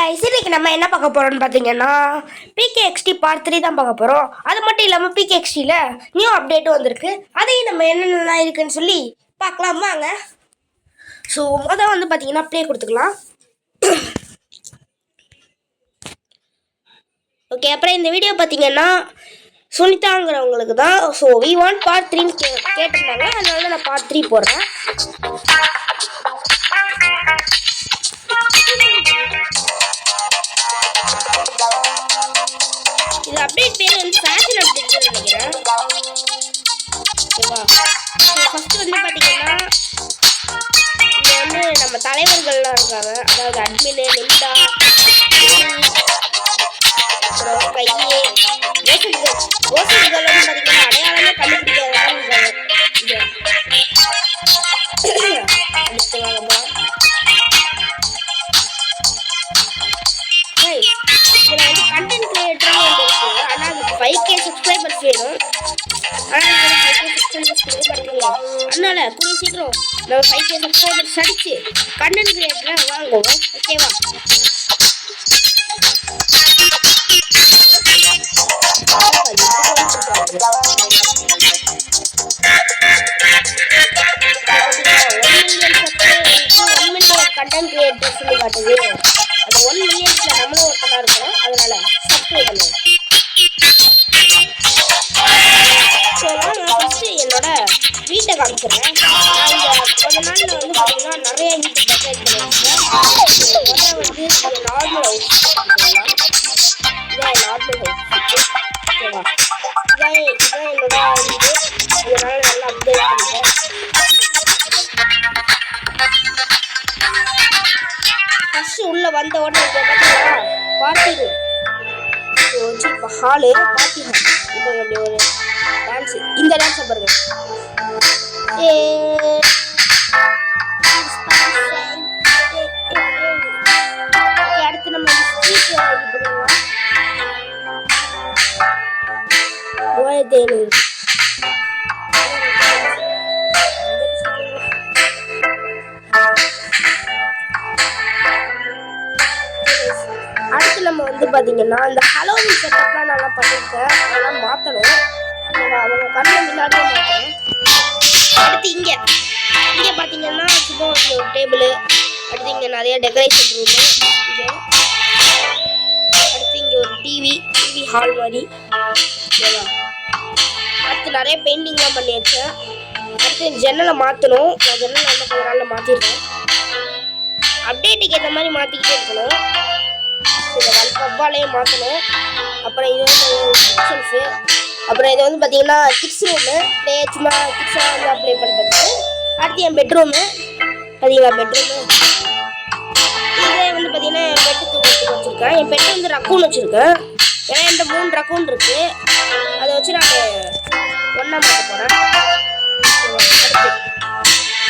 Guys இன்னைக்கு நம்ம என்ன பார்க்க போறோம்னு பாத்தீங்கன்னா PKXD பார்ட் 3 தான் பார்க்க போறோம். அது மட்டும் இல்லாம PKXD ல நியூ அப்டேட் வந்திருக்கு. அதையும் நம்ம என்னென்னலாம் இருக்குன்னு சொல்லி பார்க்கலாம் வாங்க. சோ வந்து பாத்தீங்கன்னா ப்ளே கொடுத்துக்கலாம். ஓகே, அப்புறம் இந்த வீடியோ பாத்தீங்கன்னா சுனிதாங்கிறவங்களுக்கு தான். ஸோ வி வாண்ட் பார்ட் 3 கேட்டிருந்தாங்க, அதனால நான் பார்ட் 3 போடுறேன். இது அப்டேட் பேர் வந்து ஃபேஷன் அப்டேட் நினைக்கிறேன். ஓகேவா? ஃபர்ஸ்ட் வந்து பார்த்தீங்கன்னா இங்கே வந்து நம்ம தலைவர்கள்லாம் இருக்காங்க. அதாவது அட்மின், லிண்டா, அப்புறம் கையே ஓசல்கள் வந்து பார்த்தீங்கன்னா அடையாளமே கண்டுபிடிக்காத இதில் வந்து கண்டென்ட் கிரியேட்டரும் வந்து இருக்குது. ஆனால் அதுக்கு 5K சப்ஸ்கிரைபர்ஸ் வேணும். ஆனால் 5K சப்ஸ்கிரைபர்ஸ் பண்ணல. அதனால கூடிய சீக்கிரம் நம்ம 5K சப்ஸ்கிரைபர்ஸ் அடிச்சு கண்டென்ட் கிரியேட்டரை வாங்குவோம். ஓகேவா? கண்டென்ட் கிரியேட்டர் சொல்லி காட்டுது. அது 1 மில்லியன்ஸ்ல நம்மளும் ஒருத்தனா இருக்கிறோம். அதனால சப்ஸ்கிரைப் பண்ணுவோம். ஸோ நான் ஃபர்ஸ்ட் என்னோட வீட்டை காமிச்சிடுறேன். நான் இந்த கொஞ்ச நாளில் வந்து பார்த்தீங்கன்னா நிறைய வீட்டு டெக்கரேட் பண்ணியிருக்கேன். முதல்ல வந்து நார்மல் ஹவுஸ் இதான் நார்மல் ஹவுஸ். ஓகேவா? இதான் என்னோட வீடு. இதனால நல்லா அப்டேட் பண்ணிட்டேன். ஃபர்ஸ்ட் உள்ள வந்த உடனே பார்த்தீங்கன்னா பார்ட்டி வச்சு இப்போ ஹாலு பார்ட்டி ஹால். இப்போ அப்படி ஒரு டான்ஸு, இந்த டான்ஸை பாருங்க. அடுத்து நம்ம ஸ்ட்ரீட் இது பண்ணுவோம். 3700 அடுத்து நம்ம வந்து பார்த்தீங்கன்னா இந்த ஹலோவின் செட்டப்லாம் நல்லா பண்ணியிருக்கேன். அதெல்லாம் மாற்றணும். அவங்க கண்ணில் முன்னாடியே மாற்றணும். அடுத்து இங்கே பார்த்தீங்கன்னா சும்மா ஒரு டேபிள். அடுத்து இங்கே நிறைய டெக்கரேஷன் ரூமு. இங்கே அடுத்து இங்கே ஒரு டிவி ஹால் மாதிரி. ஓகேவா? அடுத்து நிறைய பெயிண்டிங்லாம் பண்ணி வச்சேன். அடுத்து ஜன்னலை மாற்றணும். நான் ஜன்னலை வந்து கொஞ்ச நாளில் மாற்றிருக்கேன். அப்டேட்டுக்கு ஏற்ற மாதிரி மாற்றிக்கிட்டே இருக்கணும். இதை கவ்வாலையும் மாற்றணும். அப்புறம் இது வந்து கிச்சன்ஸு. அப்புறம் இது வந்து பார்த்தீங்கன்னா கிட்ஸ் ரூமு. சும்மா கிட்ஸாக வந்து அப்ளை பண்ணுறது. அடுத்து என் பெட்ரூமு. பார்த்தீங்களா பெட்ரூமு? இதே வந்து பார்த்தீங்கன்னா என் பெட்டு தூக்கத்துக்கு வச்சுருக்கேன். என் பெட்டு வந்து ரக்கூன் வச்சுருக்கேன். ஏன்னா என்கிட்ட 3 ரக்கூன் இருக்குது. அதை வச்சு நான் ஒன்றா மாற்ற போகிறேன். அடுத்து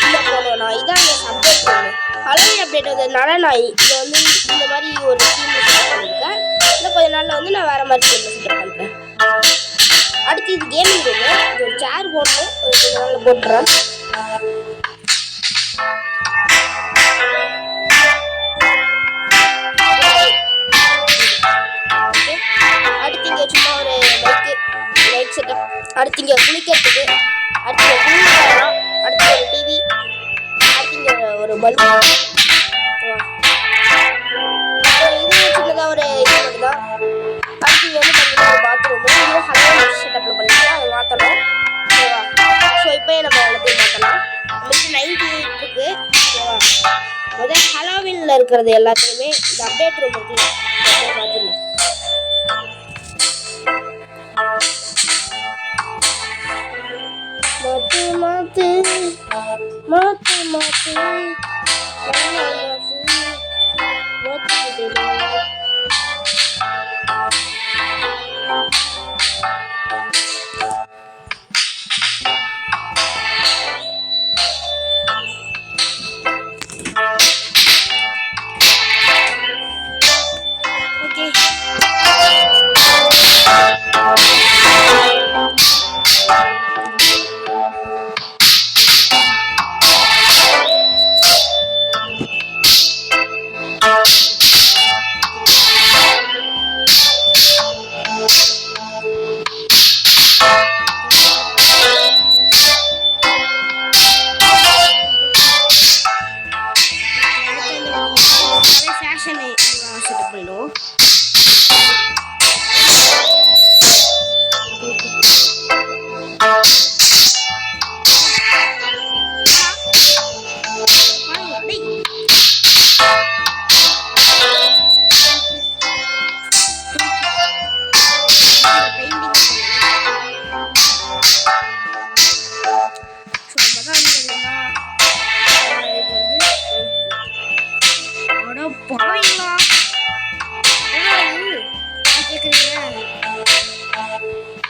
இந்த போனோம் நான் இதான் என் அப்டேட் பண்ணேன். ஹலோவின் அப்டேட் வந்ததுனால நான் இதை வந்து இந்த மாதிரி ஒரு டீமில் செட்டப் பண்ணியிருக்கேன். இன்னும் கொஞ்ச நாளில் வந்து நான் வேறு மாதிரி டீமில் செட்டப் பண்ணுறேன். அடுத்து இது கேமிங் ரூமு. இது ஒரு சேர் போடணும். கொஞ்ச நாளில் போட்டுறேன். அடுத்து இங்கே சும்மா ஒரு லைட் செட்டப். அடுத்து இங்கே குளிக்கிறதுக்கு. அடுத்து குளிக்கலாம். அடுத்து ஒரு டிவி. அடுத்து இங்கே ஒரு பல்பு. இது சின்னதாக ஒரு இது மட்டும் தான். அடுத்து இங்கே வந்து பார்த்தீங்கன்னா ஒரு பாத்ரூமு. இது ஹலோவின் செட்டப்பில் பண்ணிக்கலாம். அதை மாற்றணும். ஓகேவா? ஸோ இப்போ நம்ம எல்லாத்தையும் மாற்றலாம். நம்மளுக்கு 98 இருக்குது. ஓகேவா? முதல் ஹலோவினில் இருக்கிறது எல்லாத்தையுமே இந்த அப்டேட் ரூம் இருக்குல்ல மாற்றிடலாம். மாத்து மாத்து மாத்து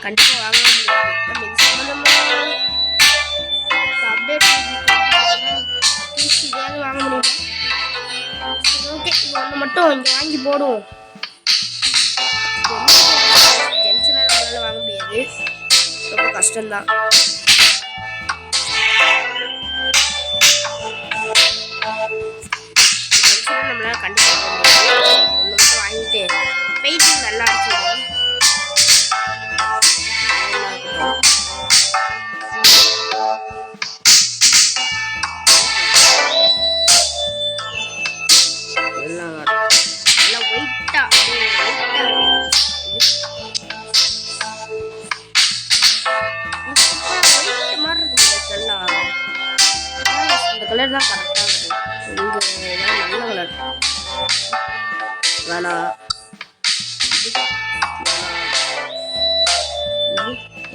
கண்டிப்பாக வாங்க முடியாது. நம்ம இது சம்மந்தமாக அப்டேட் இதையாவது வாங்க முடியுமா? ஓகே, இது ஒன்று மட்டும் இங்கே வாங்கி போடுவோம். ஜென்சனை நம்மளால வாங்க முடியாது, ரொம்ப கஷ்டம்தான். ஜென்சனை நம்மளால கண்டிப்பாக வாங்க முடியாது. ஒன்று மட்டும் வாங்கிட்டு பெயிண்டிங் நல்லா அடிச்சிடும். நல்லா ஒயிட்டா இந்த கலர் தான் கரெக்டாக இருக்கும். இங்கே நல்ல கலர் வேணாம்.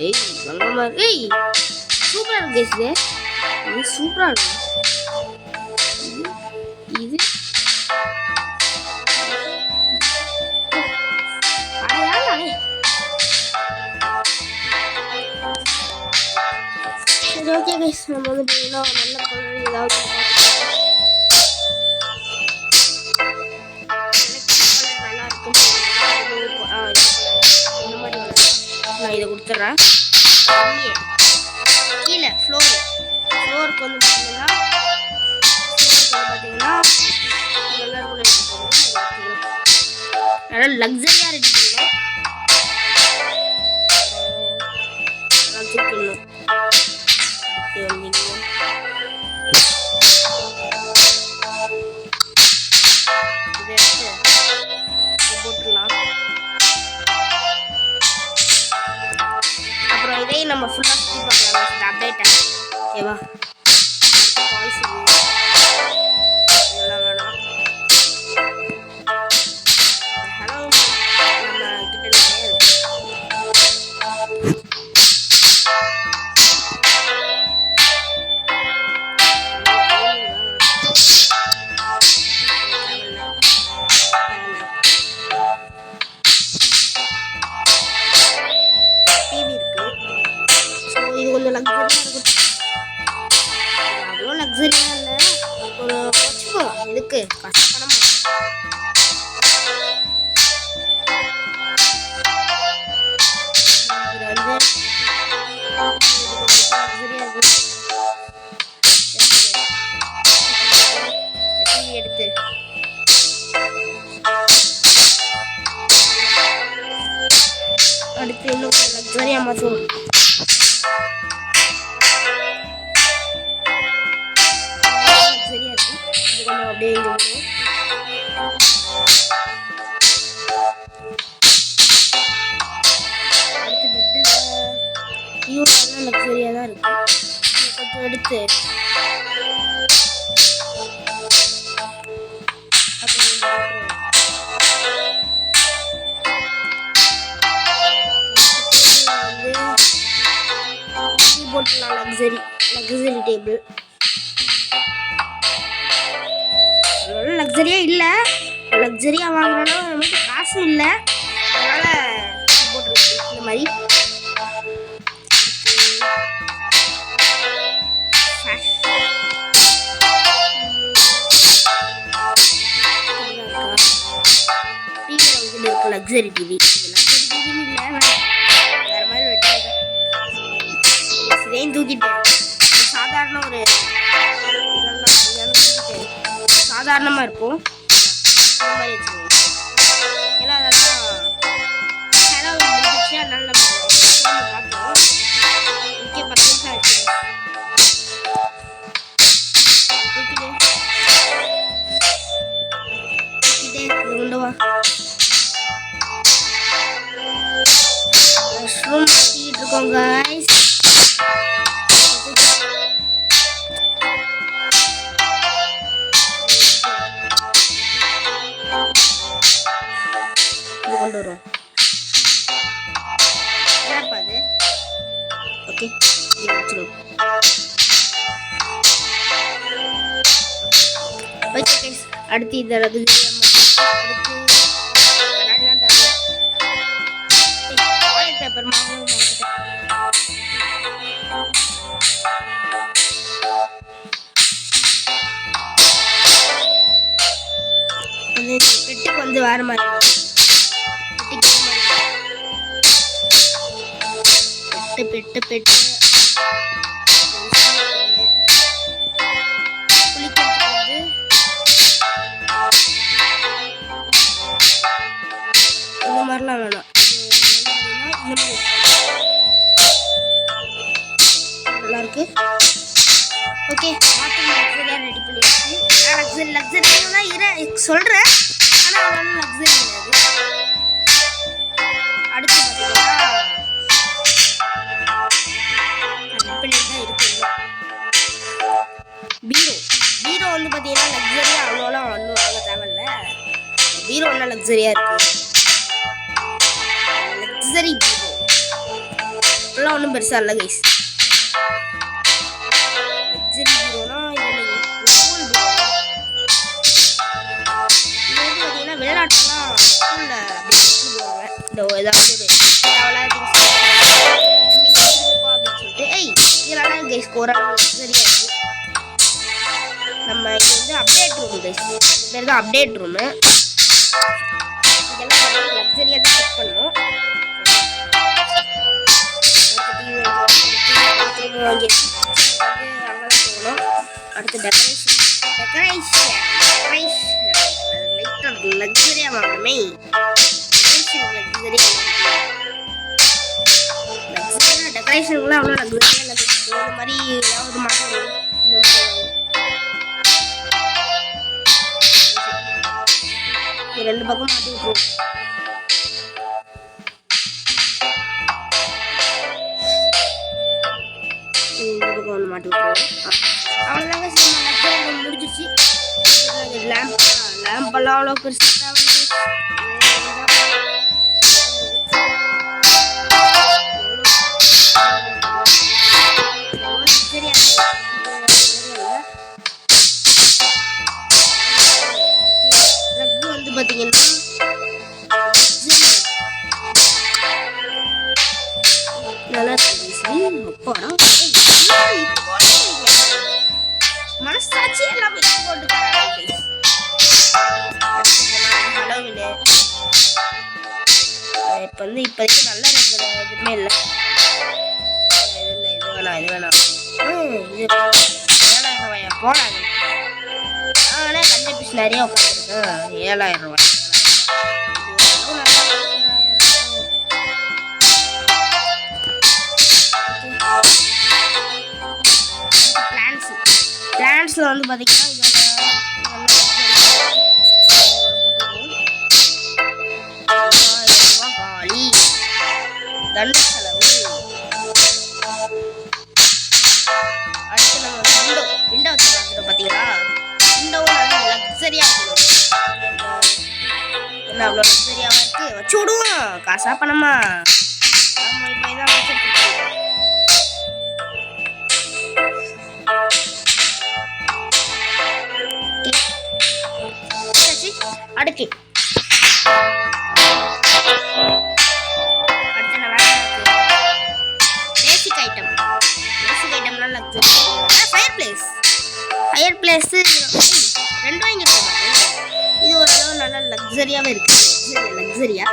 ஏய் நல்ல ஏய் சூப்பராக இருக்கு. இது சூப்பராக இருக்கு. இது சரி ஓகே கைஸ், நம்ம வந்து பார்த்தீங்கன்னா நல்ல கலர் ஏதாவது நல்லா இருக்கும். இந்த மாதிரி நான் இதை கொடுத்துட்றேன். கீழே ஃப்ளோருக்கு வந்து பார்த்தீங்கன்னா நல்லா லக்ஸரியாக ரெடி பண்ணணும். தூக்கணும் இதை எடுத்து போட்டுடலாம். அப்புறம் இதையும் நம்ம ஃபுல்லாக சுற்றி பார்க்கலாம். இந்த அப்டேட்டை ஓகேவா? வாய்ஸ் இதெல்லாம் வேணாம். ஹலோ நம்ம கிட்ட நிறைய இருக்கு. கொஞ்சம் லக்ஸரியாக இருக்கும். அவ்வளோ லக்ஸரியாக இல்லை, ஒரு வச்சுப்போம். இதுக்கு கஷ்டப்படமா இது வந்து லக்ஸரியாக இருக்கு. எடுத்து அடுத்து இன்னும் லக்ஸரியாக மாற்றுவோம். அப்படியே இங்கே அடுத்து பெட்டில் யூஸ்லாம் லக்ஸரியாக தான் இருக்கு. கொஞ்சம் எடுத்து வந்து போட்டுலாம் லக்ஸரி டேபிள். லக்ஸரியா இல்லை, லக்ஸரியா வாங்குறோன்னா நமக்கு காசும் இல்லை, அதனால் போட்டுருக்கு இந்த மாதிரி. டிவி இருக்கு லக்ஸரி டிவி. இது லக்ஸரி டிவின்னு இல்லை, வேறு மாதிரி வெட்டாங்க. இதையும் தூக்கிட்டேன். சாதாரண ஒரு சாதாரணமாக இருக்கும். இந்த மாதிரி வச்சுக்கோங்க. ஏன்னா அதெல்லாம் செலவு முடிஞ்சிச்சு, அதனால நம்ம பார்த்தோம். ஓகே 10 நிமிஷம் ஆச்சு. கொண்டுவா மஷ்ரூம் மாட்டிக்கிட்டு இருக்கோம் guys. கொண்டு வரும் அது ஓகே வச்சுருவோம். ஓகே கைஸ், அடுத்து இந்த அடுத்து பேப்பர் மாவு வந்து வேற மாதிரி பெட்டு பெட்டு இந்த மாதிரிலாம் வேணாம். நல்லா இருக்கு. ஓகே, லக்ஸரியா ரெடி பண்ணியாச்சு. லக்ஸரி சொல்றேன், ஆனா அவ்வளோ லக்ஸரி கிடையாது. அடுத்து பார்த்தீங்கன்னா பீரோ வந்து பார்த்தீங்கன்னா லக்ஸரியா அவ்வளோலாம் ஒன்றும் வாங்க தேவையில்ல. பீரோ ஒன்றா லக்ஸரியா இருக்கு. லக்ஸரி பீரோ இப்பெல்லாம் ஒன்றும் பெருசா இல்லை கைஸ். லக்ஸரி பீரோனா பார்த்தீங்கன்னா வெளிநாட்டுலாம் ஸ்கூலில் அப்படி வச்சுருவாங்க. இந்த ஏதாவது ஒரு அப்படின்னு சொல்லிட்டு இதெல்லாம் கைஸ் ஓரளவு லக்ஸரியா இருக்கு. நம்ம இது வந்து அப்டேட் ரூம் கைஸ். இது பேர் தான் அப்டேட் ரூமு. இதெல்லாம் லக்ஸரியாக தான் செட் பண்ணணும். அங்கே போகணும். அடுத்து டெக்கரேஷன் லக்ஸரியாக வாங்கணுமே. டெக்கரேஷனுக்குலாம் அவ்வளோ லக்ஸரியாக இல்லை. இந்த மாதிரி ஏதாவது மாட்டோம். ரெண்டு பக்கம் மாட்டி விட்டுருவோம். இந்த பக்கம் ஒன்று மாட்டி விட்டுருவோம். அவ்வளோதாங்க, முடிஞ்சிச்சு. லேம்பெல்லாம் அவ்வளோ பெருசாக தேவை. பார்த்தீங்கன்னா நல்லா மனசாட்சி எல்லாம் போட்டு இப்போ வந்து இப்போதைக்கு நல்ல எதுவுமே இல்லை. இது வேணாம் இது வேணாம். இது 7,000 ரூபாயா போடாது. ஆனால் கஞ்ச பீஸ் நிறைய உட்காந்துருக்கேன். 7,000 ரூபாய். பிளான்ஸில் வந்து பார்த்தீங்கன்னா காலி தண்ட செலவு. அடுத்து நம்ம விண்டோ வச்சு பார்த்துட்டோம். பார்த்தீங்களா, விண்டோவும் நல்லா லக்ஸரியாக இருக்கணும். என்ன அவ்வளோ லக்ஸரியாவாக இருக்கு. வச்சு விடுவோம். காசா பணமா நம்ம இப்போ தான் வச்சுட்டு அடுத்து என்ன வேலை இருக்கு? பேசிக் ஐட்டம்லாம் லக்ஸரி. Fire place 2 வாங்கிருக்கோம். இது ஓரளவு நல்லா லக்ஸரியாவே இருக்கு. லக்ஸரியா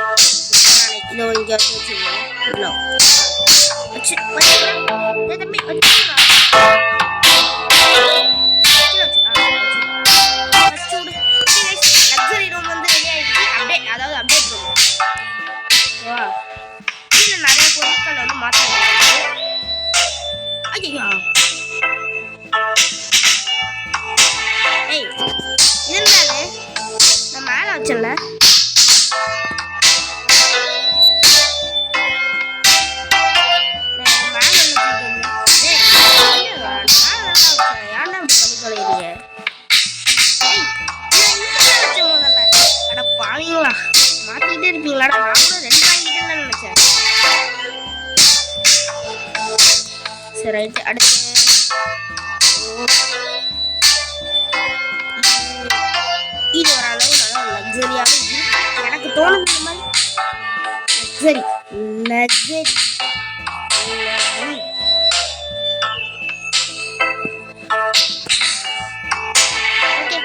இதோ இங்கே வச்சுருக்கோம். வச்சு தம்பி லக்ஸரி ரூம் வந்து ரெடி ஆயிடுச்சு. அதாவது அப்டேட் ரூம். ஓகேவா? கீழே நிறைய பொருட்கள் வந்து மாற்ற வேண்டியது. ஐயா இருந்தாலே நான் மேலே வச்சல. மாத்திக்கிட்டே இருப்பீங்களாடா. நான் கூட 2 வாங்கிட்டேன்னு நினைச்சேன். சரி ரைட்டு. அடுத்து இது ஓரளவு நல்லா லக்ஸரியாவே இருக்கு. எனக்கு தோணுது இந்த மாதிரி லக்ஸரி. ஓகே,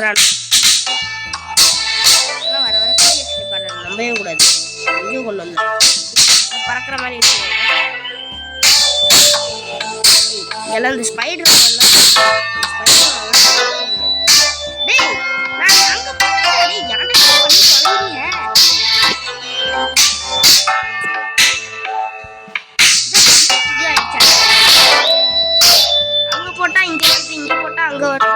வரானு வர வர பிஎக்ஸ்டி பாடுறாங்க, நம்பவே கூடாது. எங்கேயும் கொண்டு வந்தேன் பறக்கிற மாதிரி வச்சு எல்லாம் இந்த ஸ்பைடர் அங்க போட்டா இங்க வருது, இங்க போட்டா அங்க வருது.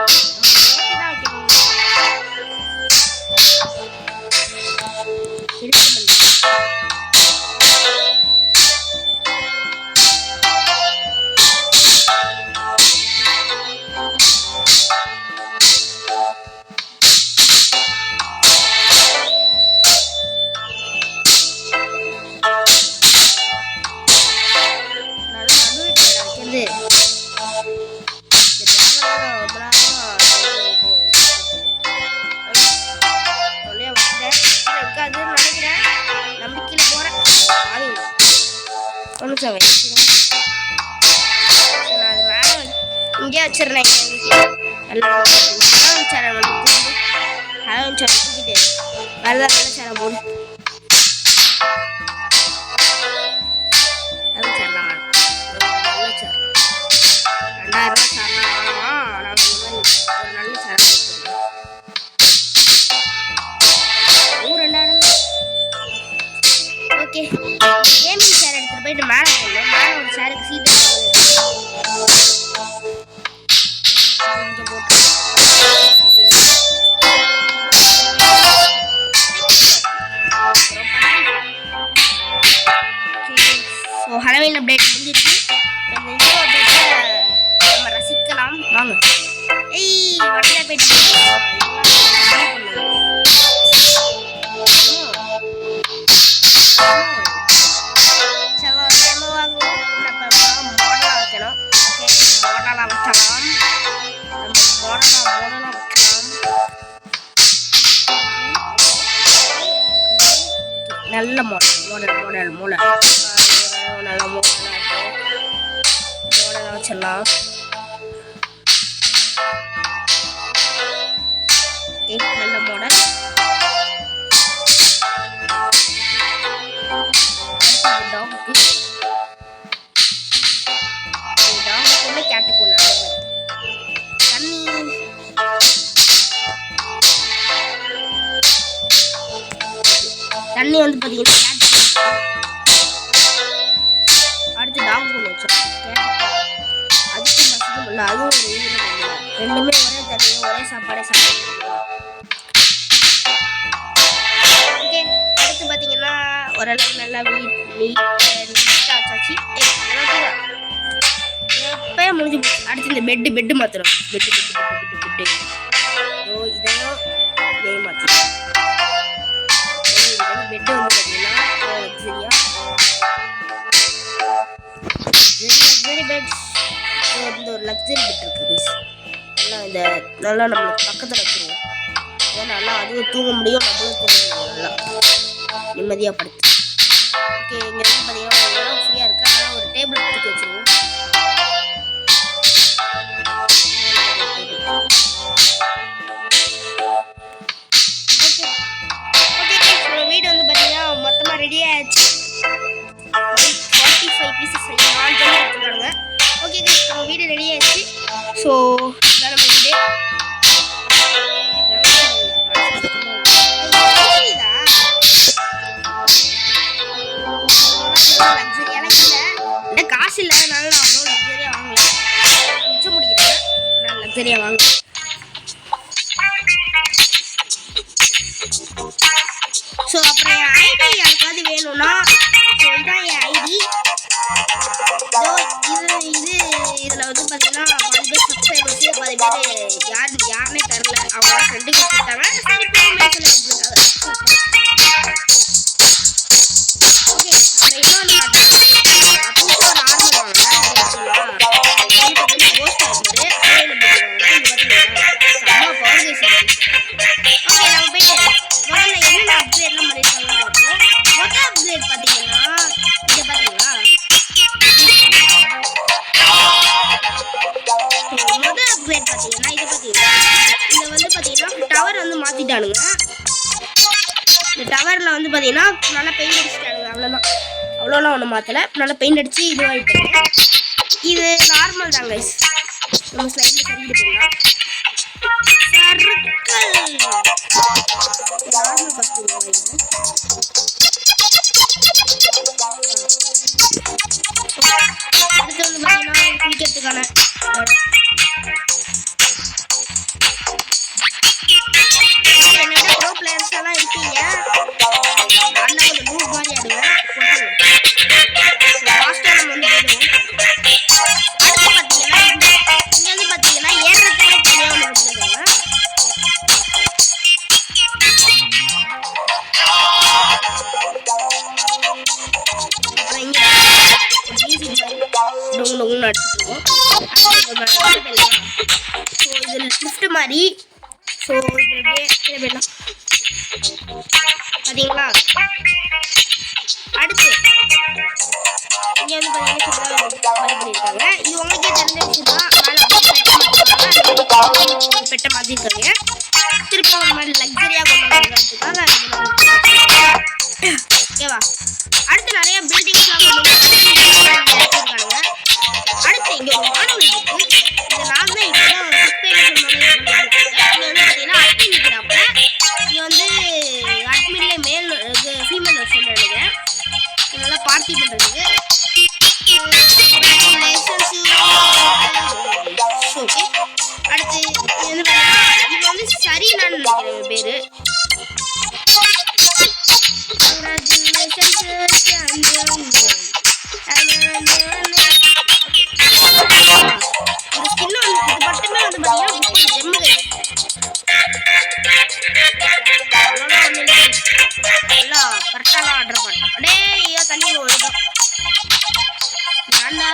இங்கே வச்சிருந்தேன் சேனல் தூக்கிட்டு வரதான் நல்ல சேனல் போடு. நல்ல சேனல் 2000 சேனல் வாங்கலாம். நாங்கள் இந்த மாதிரி ஒரு நல்ல சேனல் $2000. ஓகே, கேமிங் சேர் எடுத்துகிட்டு போயிட்டு மேலே போடணும். மேலே ஒரு சேருக்கு சீட்டு இங்கே போட்டு ஸோ ஹலோவீன் அப்டேட் முடிஞ்சிச்சு. இந்த அப்டேட்டை நம்ம ரசிக்கலாம் வாங்க. ஏய் வண்டியா போயிட்டு நல்ல மாடல் நல்ல மாடலாக வச்சிடலாம். நல்ல மாடல் டாகுக்கு கேட்டுக்குள்ள தண்ணி வந்து பார்த்தீங்கன்னா அடுத்து டாக் ஒன்று வச்சோம். அதுக்கும் மசதும் இல்லை, அதுவும் ஒரு உயிரினம் இல்லை. ரெண்டுமே ஒரே தண்ணியும் ஒரே சாப்பாடே சாப்பிடுவோம். ஓகே, அடுத்து பார்த்தீங்கன்னா ஓரளவு நல்லா நீட்டாச்சாச்சு. எப்போ முடிஞ்சு போச்சு. அடுத்து இந்த பெட்டு மாற்றணும். பெட்டு இதையும் இதையும் மாற்றணும். பெட்டு வந்து பார்த்தீங்கன்னா லக்ஸரி பெட்ஸ். இந்த ஒரு லக்ஸரி பெட் இருக்குது. நல்லா நம்மளுக்கு பக்கத்தில் வச்சுருவோம். ஏன்னா நல்லா அதுவும் தூங்க முடியும், நம்மளும் தூங்க முடியும். நல்லா நிம்மதியாக படுத்து. ஓகே, இங்கே வந்து பார்த்தீங்கன்னா இடம் ஃப்ரீயாக இருக்குது. அதனால் ஒரு டேபிள் தூக்கி வச்சுருவோம். வீடு வந்து பார்த்தீங்கன்னா மொத்தமாக ரெடி ஆயிடுச்சு. 45 பீசஸ் எடுத்துக்காங்க. ஓகே, நம்ம வீடு ரெடி ஆயிடுச்சு. ஸோ இதான் நம்ம வீடு. லக்ஸரியான இல்லை, காசு இல்லை, அதனால நான் அவ்வளோ லக்ஸரியாக வாங்கல. மிச்சம் முடிக்கிறேன், நான் லக்ஸரியாக வாங்கல. ஸோ அப்புறம் என் ஐடி யாருக்காவது வேணும்னா, ஸோ இதான் என் ஐடி. இதில் வந்து பார்த்தீங்கன்னா 10 பேர் சப்ஸ்கிரைபர்ஸ், 10 பேர் யாருன்னே தரல. அவங்க ஃப்ரெண்டுக்கு கொடுத்தாங்க. சரி ஓகே, அப்புறம் இன்னொன்று காட்டுறேன். அப்போ ஒரு ஆர்மர் வாங்கினேன். போஸ்ட் ஆகுது செம்ம பவர் கேஸ். ஓகே, நம்ம போயிட்டு முதல்ல என்னென்ன அப்கிரேட்லாம் பண்ணியிருக்காங்கன்னு பார்ப்போம். மொதல் அப்கிரேட் பார்த்தீங்கன்னா இங்கே பார்த்தீங்களா, மொதல் அப்கிரேட் பார்த்தீங்கன்னா இது பார்த்தீங்கன்னா இங்கே வந்து பார்த்தீங்கன்னா இந்த டவரில் வந்து பார்த்தீங்கன்னா நல்லா பெயிண்ட் அடிச்சுட்டாங்க. அவ்வளோலாம் ஒன்றும் மாற்றலை. நல்லா பெயிண்ட் அடித்து இதுவாகிட்டாங்க. இது நார்மல் தான் கைஸ். நம்ம ஸ்லைடில் சரிக்கிட்டு போயிடலாம். நார்மல் பஸ்ஸு அடுத்து வந்து பார்த்தீங்கன்னா குளிக்கிறதுக்கான என்னென்ன ப்ரோ பிளேயர்ஸ் எல்லாம் இருக்கீங்க. அண்ணா ஒரு மூவ் மாதிரி ஆடுவேன். லாஸ்ட்டாக நம்ம வந்து போயிடுவோம். அடுத்து பார்த்தீங்கன்னா இங்கே வந்து பார்த்தீங்கன்னா ஏறுறதுக்கு தனியாக ஒன்று கொடுத்துருக்காங்க. அப்புறம் இங்கே டொங்கு அடிச்சுருக்கோம். ஸோ இது லிஃப்ட் மாதிரி. ஸோ இது கீழே போயிடலாம் பார்த்தீங்களா. அடுத்து இங்கே வந்து பார்த்தீங்கன்னா இது உங்களுக்கே தெரிஞ்ச விஷயம் தான். பெட்டை மாற்றிருக்காங்க. திருப்பி ஒரு மாதிரி லக்ஸரியாக கொண்டு வந்துருக்கிறதுக்காக ஓகேவா. அடுத்து நிறைய பில்டிங்ஸ்லாம் வச்சுருக்காங்க. அடுத்து இங்கே ஒரு மாணவன் இருக்கு. இந்த நான் தான் இப்போ இங்கே வந்து பார்த்தீங்கன்னா அட்மின் நிற்கிறாப்ப. இங்கே வந்து அட்மின்லேயே மேல் ஃபீமேல் வெர்ஷன் நினைக்கிறேன். நல்லா பார்ட்டி பண்ணுறதுக்கு. ஓகே அடுத்து இது வந்து பார்த்தீங்கன்னா இது வந்து சரினான்னு நினைக்கிறேன் பேர். கரெக்டாலாம் ஆர்டர் பண்ணேன். அடே ஐயோ தண்ணியில் ஒழுதும் ஏண்டா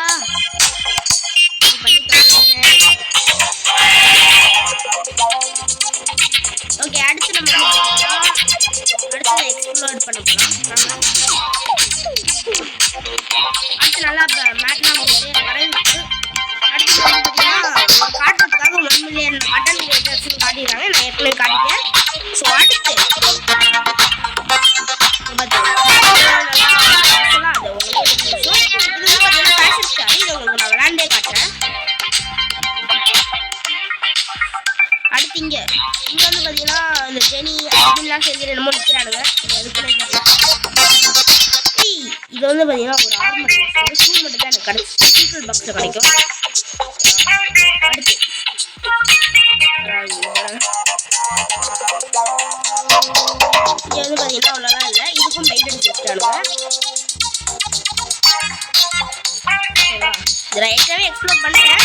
ஓகே அடுத்து நம்ம அடுத்து எக்ஸ்ப்ளோர் பண்ண போகலாம். அடுத்து நல்லா மேட்லாம் போட்டு வரைஞ்சிட்டு அடுத்து பார்த்தீங்கன்னா காட்டுறதுக்காக 1 மில்லியன் அட்டன் காட்டிடுறாங்க. நான் ஏற்கனவே காட்டிட்டேன். ஸோ அடுத்து அடுத்து இங்க வந்து பாத்தீங்கன்னா இந்த ஜெனி அப்படின்லாம் செஞ்சு என்னமோ நிற்கிறானுங்க. இது வந்து பாத்தீங்கன்னா ஒரு ஆர்மர் ஷூ மட்டும் தான் எனக்கு கிடைச்சி சீக்ரெட் பாக்ஸ்ல கிடைக்கும். அடுத்து இங்க வந்து பாத்தீங்கன்னா அவ்வளோதான் இல்லை. இதுக்கும் பெயிண்ட் அடிச்சு வச்சுட்டானுங்க. இது ரைட்டாகவே எக்ஸ்ப்ளோர் பண்ணிட்டேன்.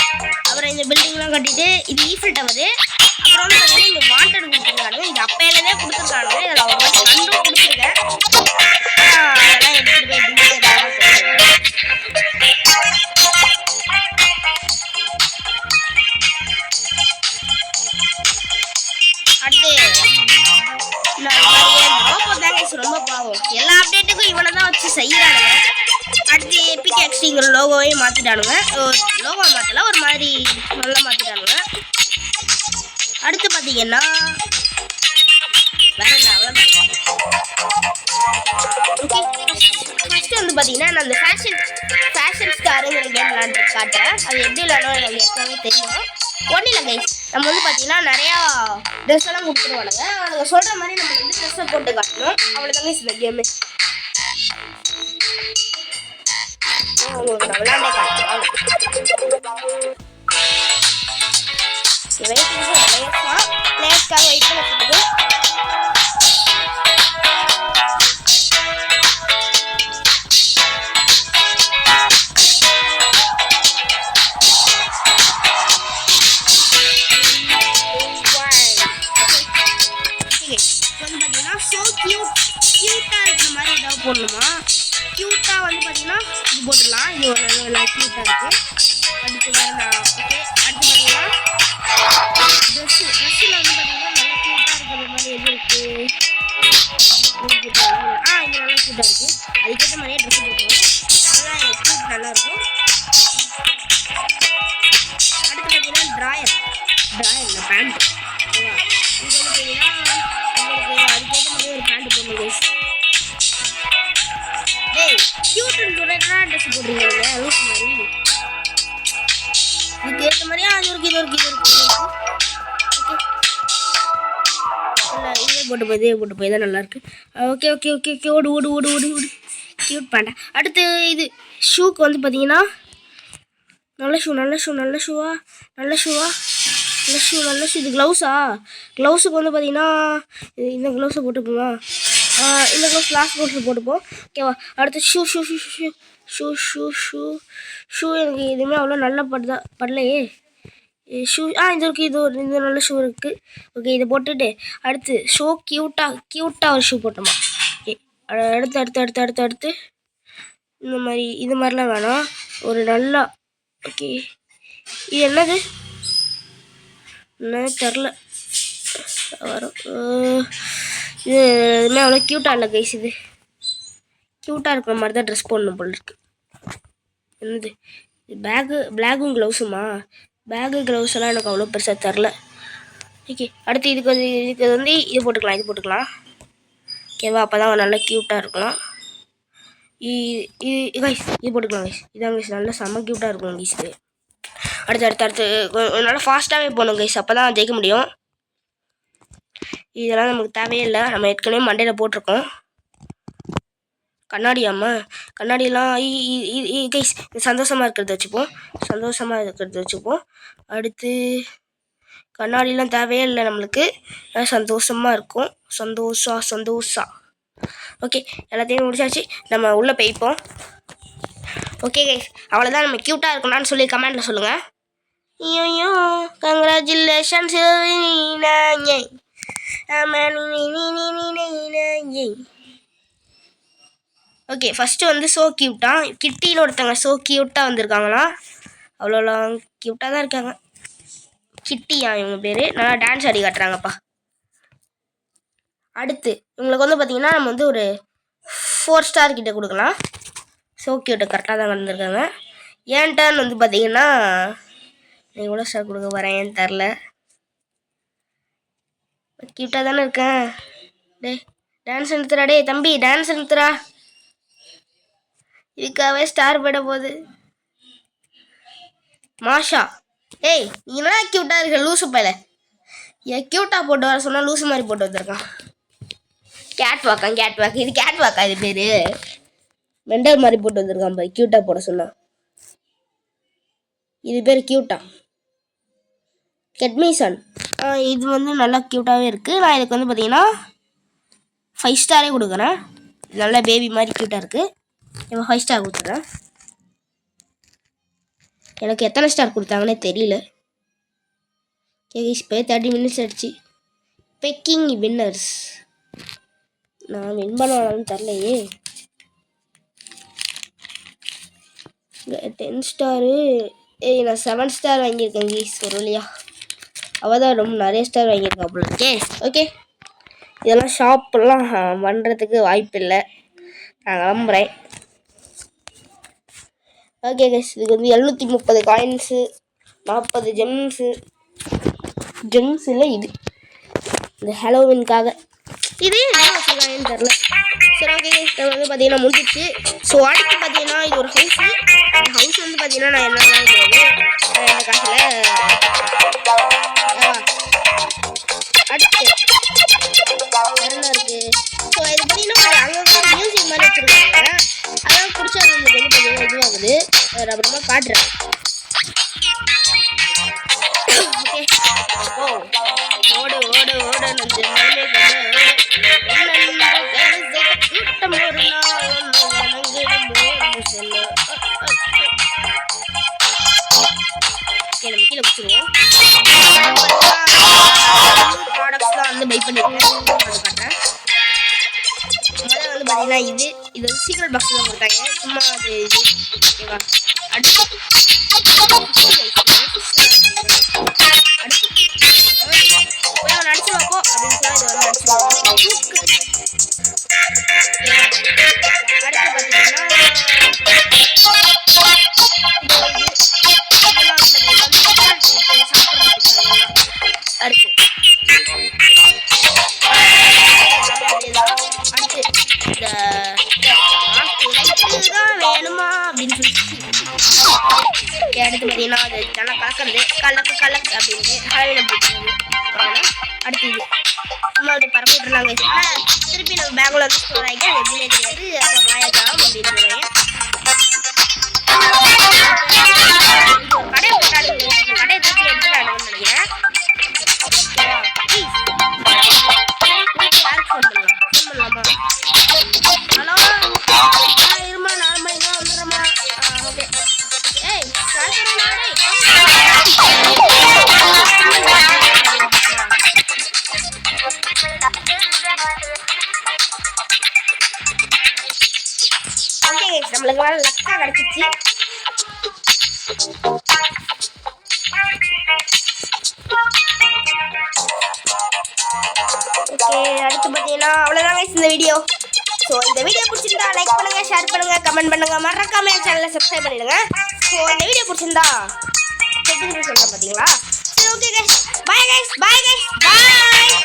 அப்புறம் இந்த பில்டிங்லாம் கட்டிட்டு இது ஈஃபில் டவரு. அப்புறம் வந்து பார்த்தீங்கன்னா இங்கே வாண்டட் கொடுத்துருக்கானுங்க. இது அப்பையிலே கொடுத்துருக்கானுங்க. இதில் ஒரு வாட்டி கண்டும் கொடுத்துருக்கேன். அதெல்லாம் எடுத்துகிட்டு போய் அடுத்து ரொம்ப பாவம். எல்லா அப்டேட்டுக்கும் இவனை தான் வச்சு செய்யறானுங்க. அடுத்து எபிக் எக்ஸ்டிங்கிற லோகோவையும் மாற்றிட்டானுங்க. லோகோ மாற்றல ஒரு மாதிரி நல்லா மாற்றிட்டானுங்க. அடுத்து பார்த்தீங்கன்னா வேற என்ன அவ்வளோதான். ஓகே ஃபஸ்ட்டு வந்து பார்த்தீங்கன்னா நான் அந்த ஃபேஷன் ஸ்டாருங்கிற கேம் விளாண்டு காட்டுறேன். அது எப்படி விளாடணும் எனக்கு எப்போவே தெரியும். ஒன்றும் இல்லை கைஸ், நம்ம வந்து பார்த்தீங்கன்னா நிறையா ட்ரெஸ் எல்லாம் கொடுத்துருவானுங்க. அவனுங்க சொல்கிற மாதிரி நம்ம வந்து ட்ரெஸ்ஸை போட்டு காட்டணும். அவ்வளோதாங்க இந்த கேமு. உங்களுக்கு நான் விளாண்டே காட்டுறேன். பிளேயர்ஸ்க்காக வெயிட் பண்ண சொல்லுது. போடணுமா க்யூட்டாக வந்து பார்த்தீங்கன்னா இது போட்டுடலாம். இது ஒரு க்யூட்டாக இருக்குது. அடுத்து வேறு நான் ஓகே அடுத்து பார்த்தீங்கன்னா ட்ரெஸ்ஸில் வந்து பார்த்தீங்கன்னா நல்லா க்யூட்டாக இருக்கிற மாதிரி எது இருக்குது. இது நல்லா க்யூட்டாக இருக்குது. அதுக்கேற்ற மாதிரியே ட்ரெஸ் போட்டுருவோம். நல்லா க்யூட் நல்லாயிருக்கும். அடுத்து பார்த்தீங்கன்னா ட்ராயர் இல்லை பேண்ட். ஓகேவா இது வந்து பார்த்தீங்கன்னா உங்களுக்கு அதுக்கேற்ற மாதிரியே ஒரு பேண்ட் போடணும் கைஸ். கியூட்னு சொல்றேன்னா ட்ரெஸ் போடுறீங்க லூஸ் மாதிரி. இதுக்கு ஏற்ற மாதிரியா அது இருக்கு இது இருக்கு இது இருக்கு. இதே போட்டு போய் தான் நல்லா இருக்கு. ஓகே ஓகே ஓகே ஓகே ஓடு ஓடு ஓடு ஓடு ஓடு கியூட் பேண்டா. அடுத்து இது ஷூக்கு வந்து பார்த்தீங்கன்னா நல்ல ஷூ நல்ல ஷூ நல்ல ஷூவா நல்ல ஷூவா நல்ல ஷூ நல்ல ஷூ. இது க்ளவுஸா? க்ளவுஸுக்கு வந்து பார்த்தீங்கன்னா இந்த க்ளவுஸை போட்டுப்போமா? இந்த க்ளவுஸ் லாஸ்ட் க்ளவுஸில் போட்டுப்போம். ஓகேவா? அடுத்து shoe shoe shoe shoe shoe shoe shoe shoe எனக்கு எதுவுமே அவ்வளோ நல்லா படலையே. ஷூ இது இருக்குது, இது நல்ல ஷூ இருக்குது. ஓகே இதை போட்டுட்டு அடுத்து ஷூ க்யூட்டாக ஒரு ஷூ போட்டோமா. ஓகே அடுத்து அடுத்து அடுத்து அடுத்து அடுத்து இது மாதிரிலாம் வேணாம், ஒரு நல்லா. ஓகே இது என்னது என்ன தெரில வரும். இது எதுவுமே அவ்வளோ க்யூட்டாக இல்லை கைஸ். இது க்யூட்டாக இருக்கிற மாதிரி தான் ட்ரெஸ் போடணும் போல் இருக்குது. என்னது பிளாகும் க்ளவுஸுமா? பேகு க்ளவுஸ் எல்லாம் எனக்கு அவ்வளோ பெருசாக தரல. ஓகே அடுத்து இதுக்கு வந்து இது போட்டுக்கலாம். ஓகேவா? அப்போ தான் நல்லா க்யூட்டாக இருக்கலாம். இது போட்டுக்கலாம் கைஸ். இதான் கைஸ் நல்லா செம்ம க்யூட்டாக இருக்கும் கைஸுக்கு. அடுத்து நல்லா ஃபாஸ்ட்டாகவே போகணும் கைஸ், அப்போ தான் ஜெயிக்க முடியும். இதெல்லாம் நமக்கு தேவையே இல்லை, நம்ம ஏற்கனவே மண்டையில் போட்டிருக்கோம். கண்ணாடியெல்லாம் கைஸ் சந்தோஷமாக இருக்கிறத வச்சுப்போம். அடுத்து கண்ணாடிலாம் தேவையே இல்லை நம்மளுக்கு, சந்தோஷமாக இருக்கும். சந்தோஷா. ஓகே எல்லாத்தையும் முடிச்சாச்சு, நம்ம உள்ளே போய்ப்போம். ஓகே கைஸ் அவ்வளோதான். நம்ம க்யூட்டாக இருக்கணும்னு சொல்லி கமெண்டில் சொல்லுங்கள். ஐயோ கங்க்ராச்சுலேஷன்ஸ். ஓகே ஃபஸ்ட்டு வந்து ஸோ க்யூட்டாக கிட்டின்னு ஒருத்தவங்க ஸோ க்யூட்டாக வந்திருக்காங்களா? அவ்வளோ க்யூட்டாக தான் இருக்காங்க. கிட்டியா இவங்க பேர். நல்லா டான்ஸ் ஆடி காட்டுறாங்கப்பா. அடுத்து இவங்களுக்கு வந்து பார்த்திங்கன்னா நம்ம வந்து ஒரு 4 ஸ்டார் கிட்ட கொடுக்கலாம். ஸோ க்யூட்டை கரெக்டாக தான் வந்திருக்காங்க. ஏன் டர்ன் வந்து பார்த்திங்கன்னா நான் எவ்வளோ ஸ்டார் கொடுக்க போகிறேன் ஏன்னு தெரில. க்யூட்டாக தானே இருக்கேன். டான்ஸ் நிறுத்துறா தம்பி, டான்ஸ் நிறுத்துறா. இதுக்காகவே ஸ்டார் போயிட போகுது. மாஷா ஏய் நீ என்ன க்யூட்டாக இருக்க லூசு பையில. க்யூட்டாக போட்டு வர சொன்னால் லூசு மாதிரி போட்டு வந்திருக்கான். கேட் வாக் இது கேட் வாக்கா? இது பேர் மெண்டல் மாதிரி போட்டு வந்திருக்கான் பாய். க்யூட்டாக போட சொன்னா இது பேர் க்யூட்டா. கெட்மிசன் இது வந்து நல்லா க்யூட்டாகவே இருக்குது. நான் இதுக்கு வந்து பார்த்தீங்கன்னா 5 ஸ்டாரே கொடுக்குறேன். நல்லா பேபி மாதிரி க்யூட்டாக இருக்குது. இவன் 5 ஸ்டார் கொடுத்துட்றேன். எனக்கு எத்தனை ஸ்டார் கொடுத்தாங்கன்னே தெரியல. இப்போ 30 மினிட்ஸ் ஆயிடுச்சு. பெக்கிங் வின்னர்ஸ் நான் வின் பண்ணுவானு தெரிலையே. 10 ஸ்டாரு. நான் 7 ஸ்டார் வாங்கியிருக்கேன் கீஸ் ஒரு வழியா. அவள் தான் ரொம்ப நிறைய ஸ்டார் வாங்கியிருக்கா போல இருக்கே. ஓகே இதெல்லாம் ஷாப்பெல்லாம் பண்ணுறதுக்கு வாய்ப்பு இல்லை, நான் கிளம்புறேன். ஓகே கைஸ் இதுக்கு வந்து 730 காயின்ஸு, 40 ஜெம்ஸ் இல்லை. இது இந்த ஹாலோவின்காக இது என்ன தெரில. சரி ஓகே நம்ம வந்து பார்த்தீங்கன்னா முடிஞ்சிச்சு. ஸோ அடுத்து பார்த்தீங்கன்னா இது ஒரு ஹவுஸ். இந்த ஹவுஸ் வந்து பார்த்தீங்கன்னா நான் என்ன காசில் அடுத்து என்ன இருக்குது. ஸோ இது பார்த்தீங்கன்னா அங்கே மியூசிக் மாதிரி வச்சுருக்காங்க. அதான் பிடிச்சா நம்மளுக்கு வந்து பார்த்தீங்கன்னா இதுவாகுது. அப்புறமா காட்டுறேன். ஓடு ஓடு ஓடு நஞ்சு கூட்டம் ஒரு நம்ம கீழே பிடிச்சிருவோம். ப்ராடக்ட்ஸ்லாம் வந்து பை பண்ணிருக்கேன். காட்டுறேன். முதல்ல வந்து பார்த்தீங்கன்னா இது வந்து சீக்ரெட் பாக்ஸ் தான் கொடுத்தாங்க. சும்மா அது இது ஓகேவா. அடுத்து நடிச்சு பார்ப்போம் அப்படின்னு சொன்னால் இது வந்து நடிச்சு பார்ப்போம். அடுத்து பார்த்தீங்கன்னா அது நல்லா கலக்கிறது கலக்கு அப்படின்ட்டு ஹாலில் அப்படி அடுத்து இது சும்மா அப்படியே பறக்க விட்டுருலாங்க. ஆனால் திருப்பி நம்ம பேங்கில் வந்து ஸ்டோர் ஆகிட்டு அது எப்படின்னே தெரியாது. அப்புறம் மாயாஜாலம் அப்படின்னு சொல்லுவாங்க. ஒரு கடையை போட்டாடு கடையை தூக்கி எடுத்துட்டாடுன்னு நினைக்கிறேன். யாருக்கு ஃபோன் பண்ணலாமா? ஹலோ இருமா 4 மணிக்கு வந்துடுறமா? ஓகே. ஏய் ஓகே நம்மளுக்கு வேலை லக்கா கிடச்சிச்சு. ஓகே அடுத்து பார்த்தீங்கன்னா அவ்வளோதான் இந்த வீடியோ. ஸோ இந்த வீடியோ பிடிச்சிருந்தா லைக் பண்ணுங்க, ஷேர் பண்ணுங்க, கமெண்ட் பண்ணுங்க, மறக்காம என் சேனலை சப்ஸ்கிரைப் பண்ணிடுங்க. ஸோ இந்த வீடியோ பிடிச்சிருந்தா சொல்கிறேன் பார்த்தீங்களா? சரி okay guys, bye guys, bye guys, பாய்.